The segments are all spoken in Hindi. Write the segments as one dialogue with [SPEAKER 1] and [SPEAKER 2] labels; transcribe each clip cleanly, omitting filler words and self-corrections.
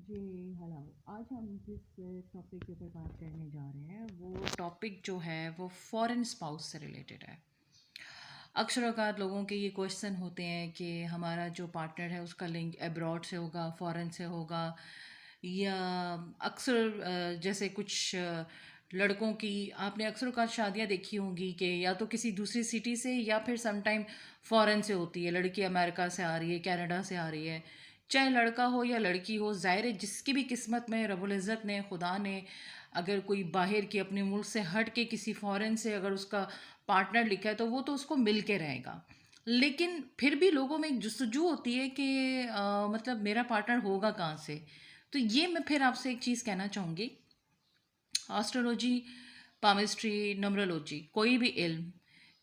[SPEAKER 1] जी, हेलो। आज हम जिस टॉपिक के ऊपर बात करने जा रहे हैं वो टॉपिक जो है वो फॉरेन स्पाउस से रिलेटेड है। अक्सर औकात लोगों के ये क्वेश्चन होते हैं कि हमारा जो पार्टनर है उसका लिंक अब्रॉड से होगा, फॉरेन से होगा, या अक्सर जैसे कुछ लड़कों की आपने अक्सर औकात शादियाँ देखी होंगी कि या तो किसी दूसरी सिटी से या फिर समटाइम फॉरेन से होती है। लड़की अमेरिका से आ रही है, कनाडा से आ रही है। चाहे लड़का हो या लड़की हो, ज़ाहिर है जिसकी भी किस्मत में रब्बुल इज़्ज़त ने, खुदा ने अगर कोई बाहर की अपने मुल्क से हट के किसी फॉरेन से अगर उसका पार्टनर लिखा है तो वो तो उसको मिल के रहेगा। लेकिन फिर भी लोगों में एक जस्तजू होती है कि मतलब मेरा पार्टनर होगा कहाँ से। तो ये मैं फिर आपसे एक चीज़ कहना चाहूँगी। एस्ट्रोलॉजी, पामिस्ट्री, न्यूमरोलॉजी, कोई भी इल्म,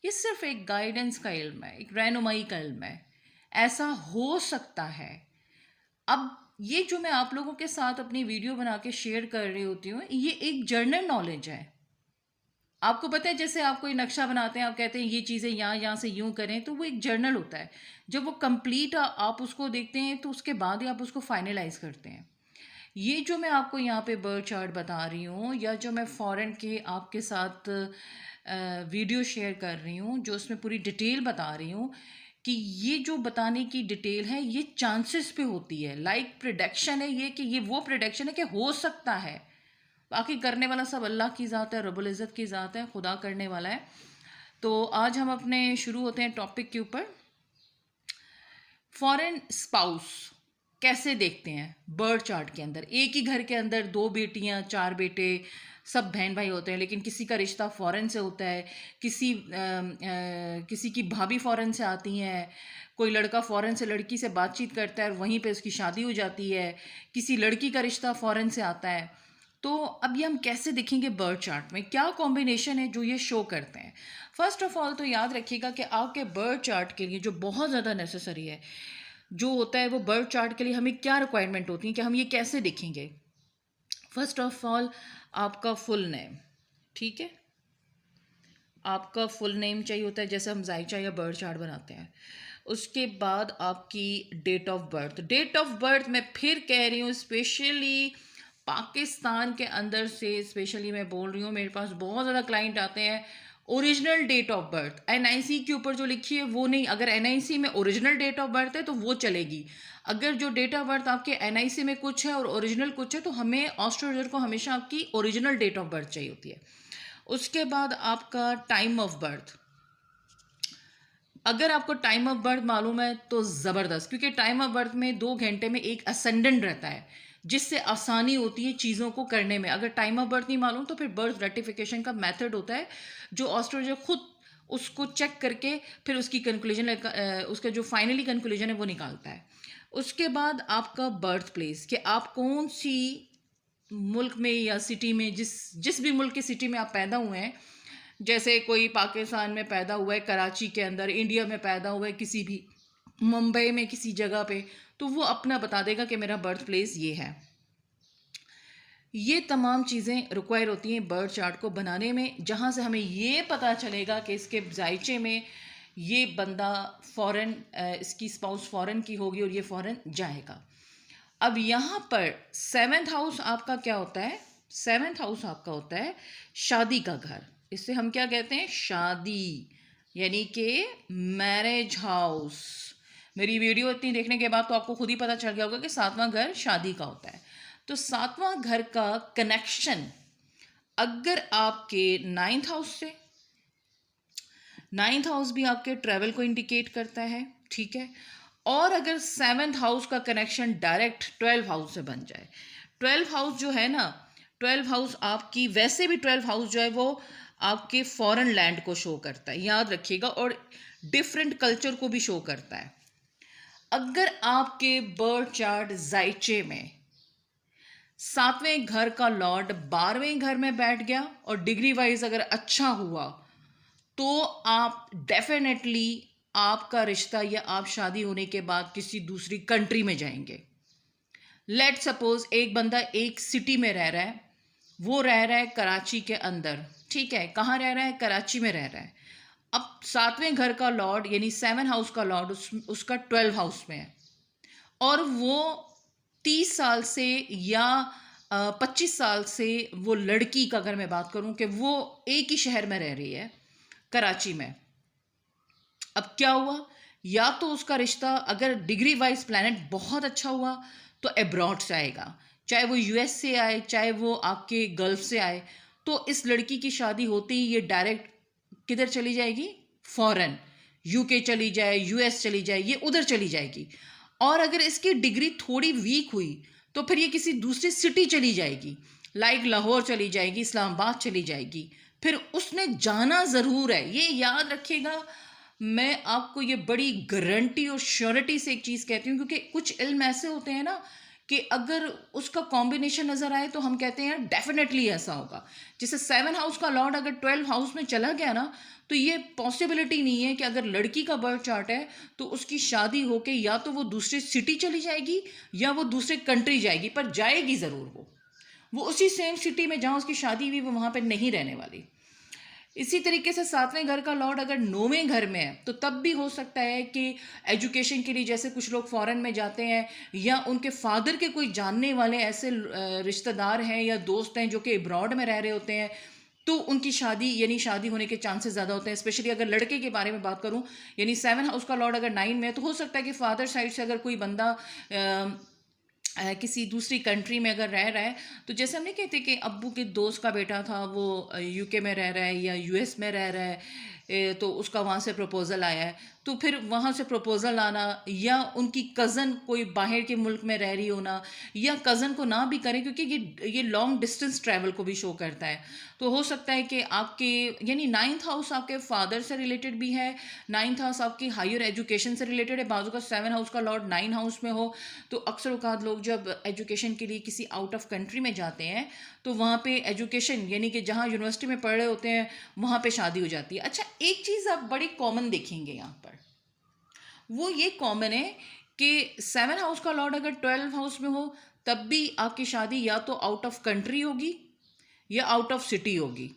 [SPEAKER 1] ये सिर्फ एक गाइडेंस का इल्म है, एक रहनुमाई का इल्म है। ऐसा हो सकता है। अब ये जो मैं आप लोगों के साथ अपनी वीडियो बना के शेयर कर रही होती हूँ, ये एक जर्नल नॉलेज है। आपको पता है जैसे आप कोई नक्शा बनाते हैं, आप कहते हैं ये चीज़ें यहाँ यहाँ से यूँ करें, तो वो एक जर्नल होता है। जब वो कंप्लीट आप उसको देखते हैं तो उसके बाद ही आप उसको फाइनलाइज करते हैं। ये जो मैं आपको यहाँ पे बर्थ चार्ट बता रही हूँ या जो मैं फॉरेन के आपके साथ वीडियो शेयर कर रही हूँ, जो उसमें पूरी डिटेल बता रही हूँ, कि ये जो बताने की डिटेल है ये चांसेस पे होती है। लाइक प्रोडक्शन है ये, कि ये वो प्रोडक्शन है कि हो सकता है। बाकी करने वाला सब अल्लाह की ज़ात है, रब्बुल इज़्ज़त की ज़ात है, खुदा करने वाला है। तो आज हम अपने शुरू होते हैं टॉपिक के ऊपर। फॉरेन स्पाउस कैसे देखते हैं बर्थ चार्ट के अंदर। एक ही घर के अंदर दो बेटियां, चार बेटे, सब बहन भाई होते हैं, लेकिन किसी का रिश्ता फॉरेन से होता है, किसी की भाभी फॉरेन से आती हैं, कोई लड़का फॉरेन से लड़की से बातचीत करता है और वहीं पे उसकी शादी हो जाती है, किसी लड़की का रिश्ता फॉरेन से आता है। तो अब ये हम कैसे देखेंगे बर्थ चार्ट में, क्या कॉम्बिनेशन है जो ये शो करते हैं। फर्स्ट ऑफ ऑल तो याद रखिएगा कि आपके बर्थ चार्ट के लिए जो बहुत ज़्यादा नेसेसरी है, जो होता है वो बर्थ चार्ट के लिए हमें क्या रिक्वायरमेंट होती है कि हम ये कैसे देखेंगे। फर्स्ट ऑफ ऑल आपका फुल नेम, ठीक है। आपका फुल नेम चाहिए होता है, जैसे हम जायचा या बर्थ चार्ट बनाते हैं। उसके बाद आपकी date of birth. Date of birth मैं फिर कह रही हूँ, स्पेशली पाकिस्तान के अंदर से स्पेशली मैं बोल रही हूँ, मेरे पास बहुत ज़्यादा क्लाइंट आते हैं। Original date of birth NIC के ऊपर जो लिखी है वो नहीं, अगर एनआईसी में ओरिजिनल डेट ऑफ बर्थ है तो वो चलेगी। अगर जो डेट ऑफ बर्थ आपके एनआईसी में कुछ है और ओरिजिनल कुछ है, तो हमें एस्ट्रोलॉजर को हमेशा आपकी ओरिजिनल डेट ऑफ बर्थ चाहिए होती है। उसके बाद आपका टाइम ऑफ बर्थ। अगर आपको टाइम ऑफ बर्थ मालूम है तो ज़बरदस्त, क्योंकि टाइम ऑफ बर्थ में 2 घंटे में एक असेंडेंट रहता है, जिससे आसानी होती है चीज़ों को करने में। अगर टाइम ऑफ बर्थ नहीं मालूम तो फिर बर्थ रेटिफिकेशन का मेथड होता है, जो एस्ट्रोलॉजर खुद उसको चेक करके फिर उसकी कंक्लूजन, उसका जो फाइनली कंक्लूजन है वो निकालता है। उसके बाद आपका बर्थ प्लेस, कि आप कौन सी मुल्क में या सिटी में, जिस जिस भी मुल्क की सिटी में आप पैदा हुए हैं, जैसे कोई पाकिस्तान में पैदा हुआ है कराची के अंदर, इंडिया में पैदा हुआ है किसी भी मुंबई में किसी जगह पे, तो वो अपना बता देगा कि मेरा बर्थ प्लेस ये है। ये तमाम चीज़ें रिक्वायर होती हैं बर्थ चार्ट को बनाने में, जहाँ से हमें ये पता चलेगा कि इसके जायचे में ये बंदा फ़ॉरेन, इसकी स्पाउस फ़ॉरेन की होगी और ये फ़ॉरेन जाएगा। अब यहाँ पर सेवेंथ हाउस आपका क्या होता है? सेवेंथ हाउस आपका होता है शादी का घर। इससे हम क्या कहते हैं? शादी, यानी कि मैरिज हाउस। मेरी वीडियो इतनी देखने के बाद तो आपको खुद ही पता चल गया होगा कि सातवां घर शादी का होता है। तो सातवां घर का कनेक्शन अगर आपके नाइन्थ हाउस से, नाइन्थ हाउस भी आपके ट्रैवल को इंडिकेट करता है, ठीक है। और अगर सेवेंथ हाउस का कनेक्शन डायरेक्ट 12 हाउस से बन जाए, 12 हाउस जो है ना, 12 हाउस आपकी, वैसे भी 12 हाउस जो है वो आपके फॉरेन लैंड को शो करता है, याद रखिएगा, और डिफरेंट कल्चर को भी शो करता है। अगर आपके बर्थ चार्ट जायचे में सातवें घर का लॉर्ड 12वें घर में बैठ गया और डिग्री वाइज अगर अच्छा हुआ, तो आप डेफिनेटली आपका रिश्ता या आप शादी होने के बाद किसी दूसरी कंट्री में जाएंगे। लेट सपोज एक बंदा एक सिटी में रह रहा है, वो रह रहा है कराची के अंदर, ठीक है। कहाँ रह रहा है? कराची में रह रहा है। अब सातवें घर का लॉर्ड यानी सेवन हाउस का लॉर्ड उसका 12 हाउस में है, और वो 30 साल से या 25 साल से वो लड़की का अगर मैं बात करूं कि वो एक ही शहर में रह रही है, कराची में। अब क्या हुआ, या तो उसका रिश्ता अगर डिग्री वाइज प्लैनेट बहुत अच्छा हुआ तो अब्रॉड से आएगा, चाहे वो यूएस से आए, चाहे वो आपके गल्फ से आए, तो इस लड़की की शादी होते ही ये डायरेक्ट किधर चली जाएगी, फॉरेन, यूके चली जाए, यूएस चली जाए, ये उधर चली जाएगी। और अगर इसकी डिग्री थोड़ी वीक हुई तो फिर ये किसी दूसरी सिटी चली जाएगी, लाइक लाहौर चली जाएगी, इस्लामाबाद चली जाएगी। फिर उसने जाना ज़रूर है, ये याद रखिएगा। मैं आपको ये बड़ी गारंटी और श्योरिटी से एक चीज़ कहती हूँ, क्योंकि कुछ इल्म ऐसे होते हैं ना कि अगर उसका कॉम्बिनेशन नज़र आए तो हम कहते हैं डेफिनेटली ऐसा होगा। जैसे 7 हाउस का लॉर्ड अगर 12 हाउस में चला गया ना, तो ये पॉसिबिलिटी नहीं है कि अगर लड़की का बर्थ चार्ट है तो उसकी शादी होके या तो वो दूसरी सिटी चली जाएगी या वो दूसरे कंट्री जाएगी, पर जाएगी ज़रूर। वो उसी सेम सिटी में जहाँ उसकी शादी हुई वो वहाँ पर नहीं रहने वाली। इसी तरीके से 7वें घर का लॉर्ड अगर 9वें घर में है तो तब भी हो सकता है कि एजुकेशन के लिए, जैसे कुछ लोग फॉरेन में जाते हैं या उनके फादर के कोई जानने वाले ऐसे रिश्तेदार हैं या दोस्त हैं जो कि अब्रॉड में रह रहे होते हैं, तो उनकी शादी यानी शादी होने के चांसेस ज़्यादा होते हैं। स्पेशली अगर लड़के के बारे में बात करूं, यानी 7 हाउस का लॉर्ड अगर 9 में है तो हो सकता है कि फादर साइड से अगर कोई बंदा किसी दूसरी कंट्री में अगर रह रहा है, तो जैसे हम नहीं कहते कि अब्बू के दोस्त का बेटा था वो यूके में रह रहा है या यूएस में रह रहा है, तो उसका वहाँ से प्रपोज़ल आया है, तो फिर वहाँ से प्रपोज़ल आना, या उनकी कज़न कोई बाहर के मुल्क में रह रही होना, या कज़न को ना भी करें क्योंकि ये लॉन्ग डिस्टेंस ट्रैवल को भी शो करता है। तो हो सकता है कि आपके यानी 9th हाउस आपके फादर से रिलेटेड भी है, 9th हाउस आपकी हायर एजुकेशन से रिलेटेड है। बाजू का 7 हाउस का लॉर्ड 9 हाउस में हो तो अक्सर औकात लोग जब एजुकेशन के लिए किसी आउट ऑफ कंट्री में जाते हैं तो वहाँ पे एजुकेशन यानी कि जहाँ यूनिवर्सिटी में पढ़ रहे होते हैं वहाँ पे शादी हो जाती है। अच्छा, एक चीज़ आप बड़ी कॉमन देखेंगे यहाँ पर, वो ये कॉमन है कि 7 हाउस का लॉर्ड अगर 12 हाउस में हो तब भी आपकी शादी या तो आउट ऑफ कंट्री होगी या आउट ऑफ सिटी होगी।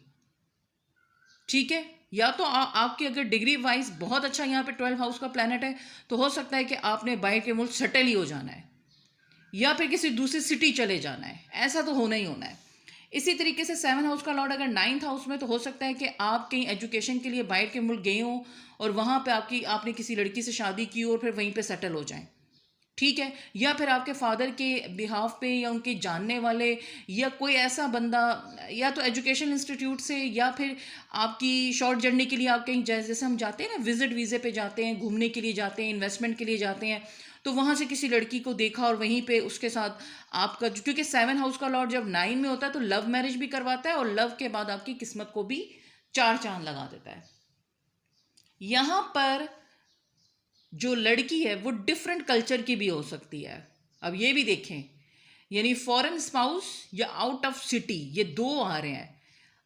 [SPEAKER 1] ठीक है, या तो आपकी अगर डिग्री वाइज बहुत अच्छा यहाँ पे 12 हाउस का प्लैनेट है तो हो सकता है कि आपने बाहर के मुल्क सेटल ही हो जाना है या फिर किसी दूसरी सिटी चले जाना है, ऐसा तो होना ही होना है। इसी तरीके से 7 हाउस का लॉर्ड अगर 9th हाउस में तो हो सकता है कि आप कहीं एजुकेशन के लिए बाहर के मुल्क गए हों और वहाँ पे आपने किसी लड़की से शादी की और फिर वहीं पे सेटल हो जाएं। ठीक है, या फिर आपके फादर के बिहाफ पे या उनके जानने वाले या कोई ऐसा बंदा, या तो एजुकेशन इंस्टीट्यूट से या फिर आपकी शॉर्ट जर्नी के लिए आप कहीं जैसे हम जाते हैं ना, विजिट वीज़े पे जाते हैं, घूमने के लिए जाते हैं, इन्वेस्टमेंट के लिए जाते हैं, तो वहाँ से किसी लड़की को देखा और वहीं पे उसके साथ आपका, क्योंकि 7 हाउस का लॉर्ड जब 9 में होता है तो लव मैरिज भी करवाता है और लव के बाद आपकी किस्मत को भी 4 चांद लगा देता है। यहाँ पर जो लड़की है वो डिफरेंट कल्चर की भी हो सकती है। अब ये भी देखें, यानी फॉरेन स्पाउस या आउट ऑफ सिटी, ये दो आ रहे हैं।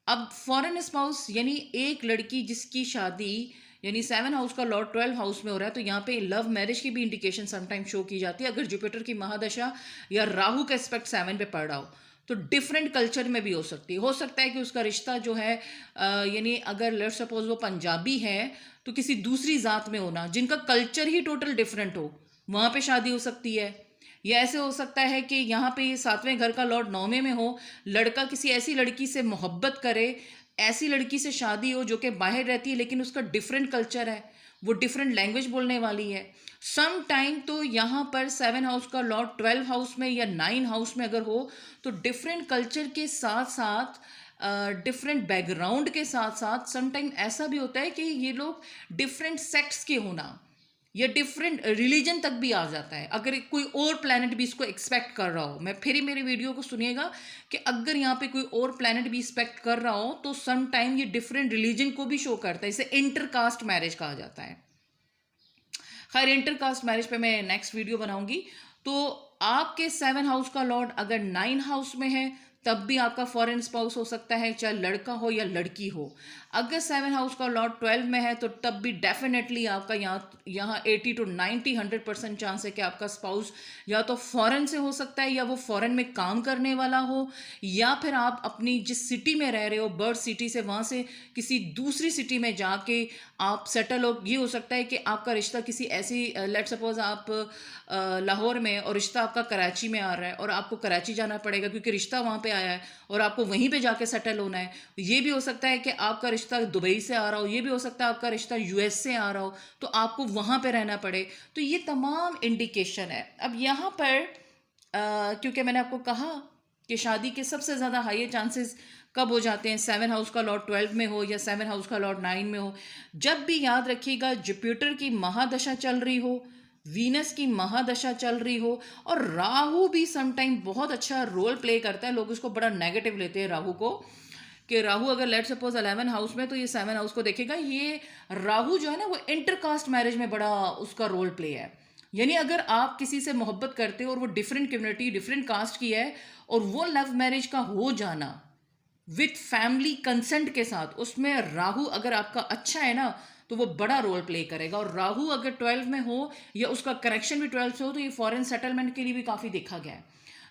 [SPEAKER 1] अब फॉरेन स्पाउस यानी एक लड़की जिसकी शादी यानी 7 हाउस का लॉर्ड 12 हाउस में हो रहा है, तो यहाँ पे लव मैरिज की भी इंडिकेशन समटाइम शो की जाती है अगर जुपिटर की महादशा या राहु का एस्पेक्ट 7 पे पड़ रहा हो। तो डिफरेंट कल्चर में भी हो सकती है। हो सकता है कि उसका रिश्ता जो है यानी अगर लेट्स सपोज वो पंजाबी है तो किसी दूसरी ज़ात में होना जिनका कल्चर ही टोटल डिफरेंट हो, वहाँ पे शादी हो सकती है। या ऐसे हो सकता है कि यहाँ पे 7वें घर का लॉर्ड 9वें में हो, लड़का किसी ऐसी लड़की से मोहब्बत करे, ऐसी लड़की से शादी हो जो कि बाहर रहती है लेकिन उसका डिफरेंट कल्चर है, वो डिफरेंट लैंग्वेज बोलने वाली है। सम टाइम तो यहाँ पर 7 हाउस का लॉर्ड 12 हाउस में या 9 हाउस में अगर हो तो डिफरेंट कल्चर के साथ साथ डिफरेंट बैकग्राउंड के साथ साथ समटाइम ऐसा भी होता है कि ये लोग डिफरेंट सेक्ट्स के होना या डिफरेंट रिलीजन तक भी आ जाता है। अगर कोई और प्लैनेट भी इसको एक्सपेक्ट कर रहा हो, मैं फिर ही मेरे वीडियो को सुनिएगा कि अगर यहाँ पे कोई और प्लैनेट भी एक्सपेक्ट कर रहा हो तो सम टाइम ये डिफरेंट रिलीजन को भी शो करता है। इसे इंटरकास्ट मैरिज कहा जाता है। खैर, इंटरकास्ट मैरिज पे मैं नेक्स्ट वीडियो बनाऊंगी। तो आपके 7 हाउस का लॉर्ड अगर 9 हाउस में है तब भी आपका फॉरेन स्पाउस हो सकता है, चाहे लड़का हो या लड़की हो। अगर 7 हाउस का लॉर्ड 12 में है तो तब भी डेफिनेटली आपका यहाँ 80 to 90 100% चांस है कि आपका स्पाउस या तो फॉरेन से हो सकता है, या वो फॉरेन में काम करने वाला हो, या फिर आप अपनी जिस सिटी में रह रहे हो बर्थ सिटी से वहाँ से किसी दूसरी सिटी में जाके आप सेटल हो। ये हो सकता है कि आपका रिश्ता किसी ऐसी, लेट सपोज आप लाहौर में और रिश्ता आपका कराची में आ रहा है और आपको कराची जाना पड़ेगा क्योंकि रिश्ता वहाँ पे आया है और आपको वहीं पे जाके सेटल होना है। ये भी हो सकता है कि आपका रिश्ता दुबई से आ रहा हो, ये भी हो सकता है आपका रिश्ता यूएस से आ रहा हो, तो आपको वहाँ पे रहना पड़े। तो ये तमाम इंडिकेशन है। अब यहाँ पर क्योंकि मैंने आपको कहा कि शादी के सबसे ज़्यादा हाई चांसेस कब हो जाते हैं, 7 हाउस का लॉर्ड 12 में हो या 7 हाउस का लॉर्ड 9 में हो। जब भी याद रखिएगा जुपिटर की महादशा चल रही हो, वीनस की महादशा चल रही हो, और राहु भी समटाइम बहुत अच्छा रोल प्ले करता है। लोग इसको बड़ा नेगेटिव लेते हैं राहु को, कि राहु अगर लेट सपोज 11 हाउस में तो ये 7 हाउस को देखेगा। ये राहु जो है ना वो इंटरकास्ट मैरिज में बड़ा उसका रोल प्ले है। यानी अगर आप किसी से मोहब्बत करते हो और वो डिफरेंट कम्युनिटी डिफरेंट कास्ट की है और वो लव मैरिज का हो जाना विथ फैमिली कंसेंट के साथ, उसमें राहु अगर आपका अच्छा है ना तो वो बड़ा रोल प्ले करेगा। और राहु अगर 12 में हो या उसका कनेक्शन भी 12 से हो तो ये फॉरेन सेटलमेंट के लिए भी काफ़ी देखा गया है।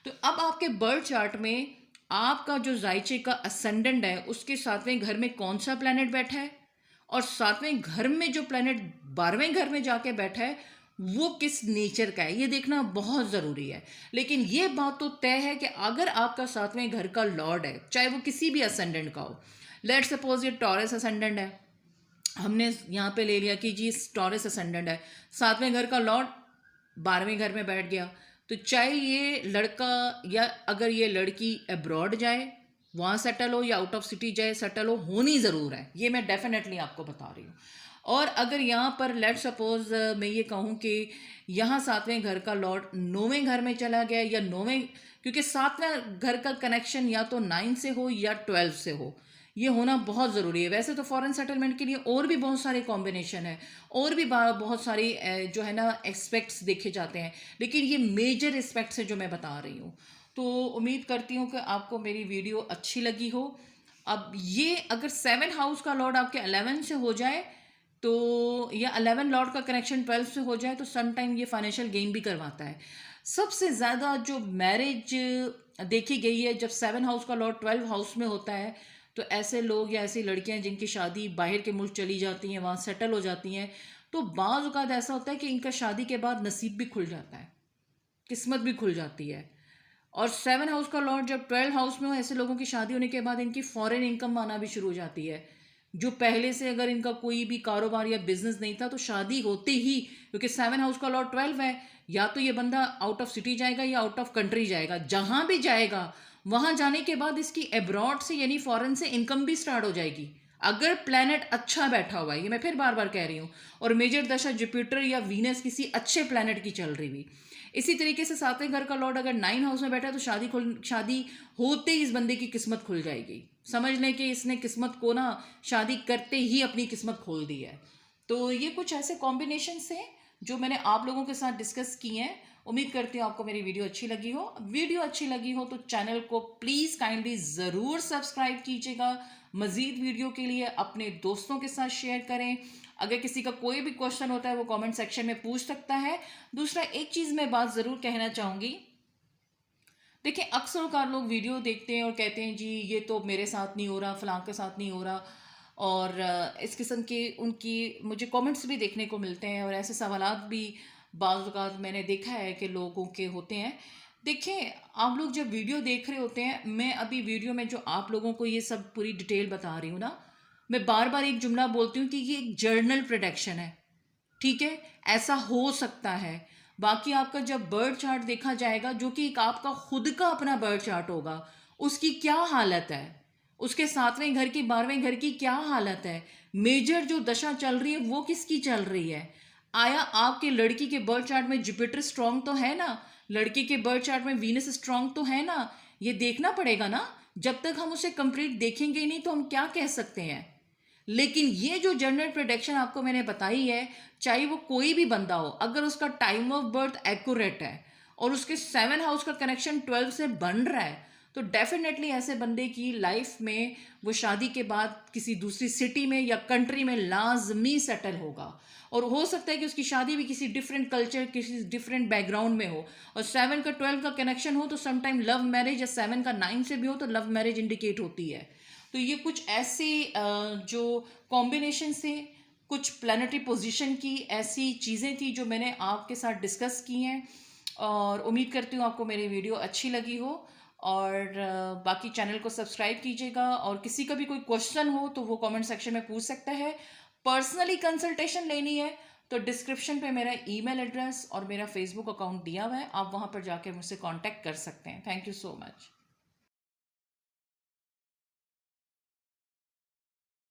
[SPEAKER 1] तो अब आपके बर्थ चार्ट में आपका जो जायचे का असेंडेंट है उसके 7वें घर में कौन सा प्लैनेट बैठा है, और 7वें घर में जो प्लैनेट 12वें घर में जाके बैठा है वो किस नेचर का है, ये देखना बहुत ज़रूरी है। लेकिन ये बात तो तय है कि अगर आपका 7वें घर का लॉर्ड है, चाहे वो किसी भी असेंडेंट का हो, लेट सपोज ये टॉरस असेंडेंट है, हमने यहाँ पे ले लिया कि जी टॉरस असेंडेंट है, 7वें घर का लॉर्ड 12वें घर में बैठ गया, तो चाहे ये लड़का या अगर ये लड़की अब्रॉड जाए वहाँ सेटल हो या आउट ऑफ सिटी जाए सेटल हो, होनी ज़रूर है। ये मैं डेफिनेटली आपको बता रही हूँ। और अगर यहाँ पर लेट सपोज मैं ये कहूँ कि यहाँ 7वें घर का लॉर्ड 9वें घर में चला गया या 9वें, क्योंकि 7वें घर का कनेक्शन या तो 9 से हो या 12 से हो, ये होना बहुत ज़रूरी है। वैसे तो फॉरेन सेटलमेंट के लिए और भी बहुत सारे कॉम्बिनेशन है और भी बहुत सारी जो है ना एस्पेक्ट्स देखे जाते हैं, लेकिन ये मेजर एस्पेक्ट्स है जो मैं बता रही हूँ। तो उम्मीद करती हूँ कि आपको मेरी वीडियो अच्छी लगी हो। अब ये अगर 7 हाउस का लॉर्ड आपके 11 से हो जाए तो, या 11 लॉर्ड का कनेक्शन 12 से हो जाए तो समटाइम ये फाइनेंशियल गेन भी करवाता है। सबसे ज़्यादा जो मैरिज देखी गई है जब 7 हाउस का लॉर्ड 12 हाउस में होता है, तो ऐसे लोग या ऐसी लड़कियां जिनकी शादी बाहर के मुल्क चली जाती हैं, वहाँ सेटल हो जाती हैं, तो बाज़ औक़ात ऐसा होता है कि इनका शादी के बाद नसीब भी खुल जाता है, किस्मत भी खुल जाती है। और 7 हाउस का लॉर्ड जब 12 हाउस में हो, ऐसे लोगों की शादी होने के बाद इनकी फॉरेन इनकम आना भी शुरू हो जाती है। जो पहले से अगर इनका कोई भी कारोबार या बिजनेस नहीं था तो शादी होते ही, क्योंकि 7 हाउस का लॉर्ड 12 है, या तो ये बंदा आउट ऑफ सिटी जाएगा या आउट ऑफ कंट्री जाएगा, जहां भी जाएगा वहां जाने के बाद इसकी एब्रॉड से यानी फॉरेन से इनकम भी स्टार्ट हो जाएगी, अगर प्लैनेट अच्छा बैठा हुआ है। ये मैं फिर बार बार कह रही हूँ। और मेजर दशा जुपिटर या वीनस किसी अच्छे प्लैनेट की चल रही हुई। इसी तरीके से 7वें घर का लॉर्ड अगर 9 हाउस में बैठा है तो शादी होते ही इस बंदे की किस्मत खुल जाएगी। समझ लें कि इसने किस्मत को ना शादी करते ही अपनी किस्मत खोल दी है। तो ये कुछ ऐसे कॉम्बिनेशन हैं जो मैंने आप लोगों के साथ डिस्कस किए हैं। उम्मीद करती हूँ आपको मेरी वीडियो अच्छी लगी हो। वीडियो अच्छी लगी हो तो चैनल को प्लीज़ काइंडली ज़रूर सब्सक्राइब कीजिएगा। मज़ीद वीडियो के लिए अपने दोस्तों के साथ शेयर करें। अगर किसी का कोई भी क्वेश्चन होता है वो कमेंट सेक्शन में पूछ सकता है। दूसरा एक चीज़ मैं बात ज़रूर कहना चाहूँगी, देखिए अक्सर कार लोग वीडियो देखते हैं और कहते हैं जी ये तो मेरे साथ नहीं हो रहा, फलां के साथ नहीं हो रहा, और इस किस्म के उनकी मुझे कमेंट्स भी देखने को मिलते हैं और ऐसे सवालात भी बाज़ औक़ात मैंने देखा है कि लोगों के होते हैं। देखिए आप लोग जब वीडियो देख रहे होते हैं, मैं अभी वीडियो में जो आप लोगों को ये सब पूरी डिटेल बता रही हूँ ना, मैं बार बार एक जुमला बोलती हूँ कि ये एक जर्नल प्रेडिक्शन है, ठीक है, ऐसा हो सकता है। बाकी आपका जब बर्थ चार्ट देखा जाएगा जो कि एक आपका खुद का अपना बर्थ चार्ट होगा, उसकी क्या हालत है, उसके 7वें घर की 12वें घर की क्या हालत है, मेजर जो दशा चल रही है वो किसकी चल रही है, आया आपके लड़की के बर्थ चार्ट में जुपिटर स्ट्रांग तो है ना, लड़की के बर्थ चार्ट में वीनस स्ट्रांग तो है ना, ये देखना पड़ेगा ना। जब तक हम उसे कंप्लीट देखेंगे ही नहीं तो हम क्या कह सकते हैं। लेकिन ये जो जनरल प्रेडिक्शन आपको मैंने बताई है, चाहे वो कोई भी बंदा हो, अगर उसका टाइम ऑफ बर्थ एक्यूरेट है और उसके 7 हाउस का कनेक्शन 12 से बन रहा है, तो डेफिनेटली ऐसे बंदे की लाइफ में वो शादी के बाद किसी दूसरी सिटी में या कंट्री में लाजमी सेटल होगा, और हो सकता है कि उसकी शादी भी किसी डिफरेंट कल्चर, किसी डिफरेंट बैकग्राउंड में हो। और 7 का 12 का कनेक्शन हो तो समटाइम लव मैरिज, या 7 का 9 से भी हो तो लव मैरिज इंडिकेट होती है। तो ये कुछ ऐसे जो कॉम्बिनेशन से, कुछ प्लानिटरी पोजीशन की ऐसी चीज़ें थी जो मैंने आपके साथ डिस्कस की हैं, और उम्मीद करती हूँ आपको मेरी वीडियो अच्छी लगी हो। और बाकी चैनल को सब्सक्राइब कीजिएगा, और किसी का भी कोई क्वेश्चन हो तो वो कमेंट सेक्शन में पूछ सकता है। पर्सनली कंसल्टेशन लेनी है तो डिस्क्रिप्शन पे मेरा ईमेल एड्रेस और मेरा फेसबुक अकाउंट दिया हुआ है, आप वहाँ पर जाकर मुझसे कांटेक्ट कर सकते हैं। Thank you so much.